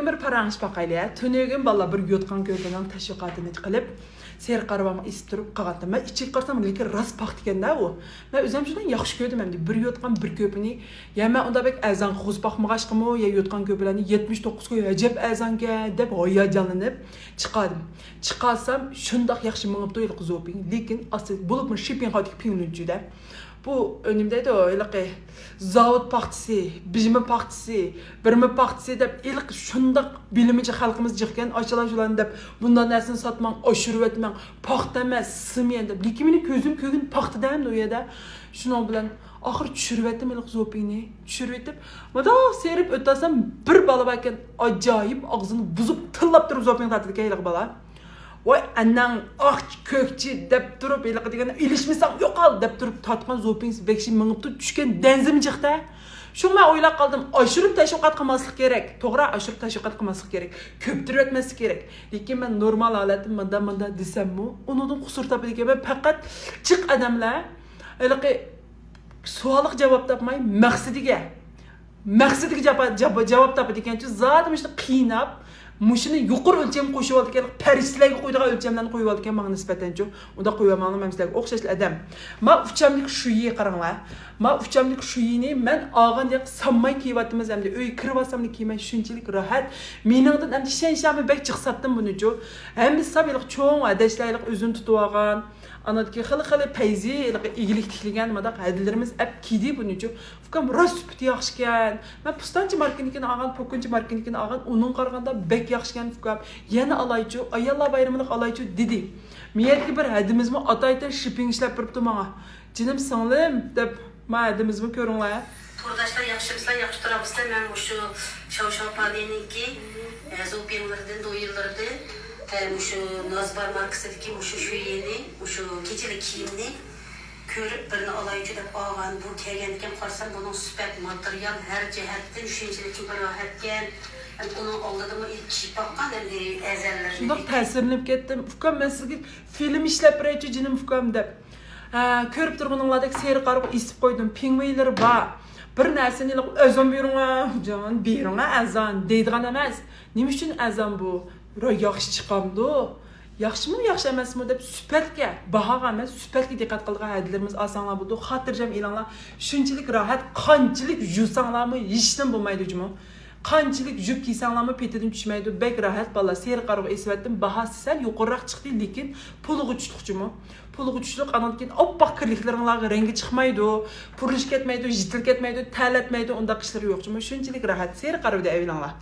Tönögün bir paranış bakayla. Tönögün balla bir yotkan göbünün təşviqatını qilib, seyir qarabamı isib turib qağatdım. Mən içib qarsam lekin rast paxt ekan-da o. Mən özüm şundan yaxşı gördüm əmdi. Bir yotkan bir köpünü. Ya mən onda bek əzan xuz baxmağaşqımı, ya yotkan köpülərini 79 qoy əcəb əzanga deb hayacanlanıb çıxadım. Çıxasam şundaq yaxşı mığıb doyulq zoping. Lekin asıl bulubmu shipping qatik pinglüncüdə. Bu önümdeydi o ilqi zavod paxtisi, bijimi paxtisi, birmi paxtisi deb ilq şundaq bilimici xalqimiz jiqgan aşılan deb bundan nərsini satmang, aşırıb etmang, paxt emas, simiyen deb. Lekin meni ko'zim ko'gin paxtı dəyimdi o yerda. Şunun bilan axır tushirib etdim ilq zopingni. Tushirib etib, mada serib o'tasam bir bala ekan, ajoyib og'zini buzib tillab turib zoping tatdi ilq bala. Vay anan kökçi deb turib ilqi degan ilishmisam yo'qol deb turib tatqan zopings vekshi mingibdi tushgan denzim jiqda. Shunga o'ylab qoldim, oshirib tashviqat qilmaslik kerak. To'g'ri, oshirib tashviqat qilmaslik kerak. Ko'ptirib etmaslik kerak. Lekin men normal holatim menda desammi, unidan qusur topadigan men faqat chiq odamlar ilqi savolga javob topmay maqsadiga javob topadigancha zotim ishni qiynab Muşunu yuqur ölçem qo'shib olgan, farishtalarga qo'ydigan ölçemlarni qo'yib olgan menga nisbatan-chi. Unda qo'yamamni men sizlarga o'xshashli adam. Men uchamlik shuyi qaranglar. Men uchamlik shuyini men olgandek sammay kiyatimiz hamda uy kirvasamni kiymay shunchalik rohat. Meningdan hamda shanshami bek chiqsatdim buni-chi. Hamda sabiliq cho'ng adashlarlik o'zini tutib olgan. Anadaki xili payzi igilik tikilgan madaq hadillarimiz ap kidi buni-chi. Fukam rost yaxshikan. Men pustanchi markanikini olgan, pokunchi markanikini olgan, uning qaraganda bek yaxshikan fukam. Yana alaychi, ayollar bayramini alaychi dedi. Miyatga bir hadimizmi ataydan shipping ishlab turibdi menga. Jinim singlim deb men hadimizmi ko'ringlar. To'rdoshlar yaxshimisizlar, yaxshi turabsizlar. Men shu Shov Paliniki zopinglardan do'yillardi. Şu Nazbar markasidagi şu yeni, şu keçeli kiyimni ko'rib birini olaychi deb olgan. Bu kelgandan qarsam buning sifat material har jihatdan shunchalik rohatgan. Uning oldida ilk kiyib boqqan endi azallar. Shundoq ta'sirlanib ketdim. Fukam men sizga film ishlab beraychi jinim fukam deb. Ko'rib turganinglardek seyir qarab isib qo'ydim. Pingvinlar bor. Bir narsani o'zim buyuringlar, jon buyuringlar azon deydigan emas. Nima uchun azon bu? Yaxshi chiqamdi. Yaxshimi, yaxshi emasmi deb sifatga, bahoga emas, sifatga diqqat qilgan hadlarimiz osonlar bo'ldi. Xotirjam elanglar. Shunchalik rohat, qanchalik yusanglarmi, hechdan bo'lmaydi-jimi? Qanchalik yuk kiysanglarmi petidan tushmaydi. Bek rohat balla seyr qarab esvatdim. Bahasi sal yuqoriroq chiqdi, lekin pulg'i tushliqchimi? Pulg'i tushliq anonkin oppoq kirliklaringlarga rangi chiqmaydi, purilish ketmaydi, jitil ketmaydi, talatmaydi, unda qishlar yo'qchimi? Shunchalik rohat seyr qarabda evlanglar.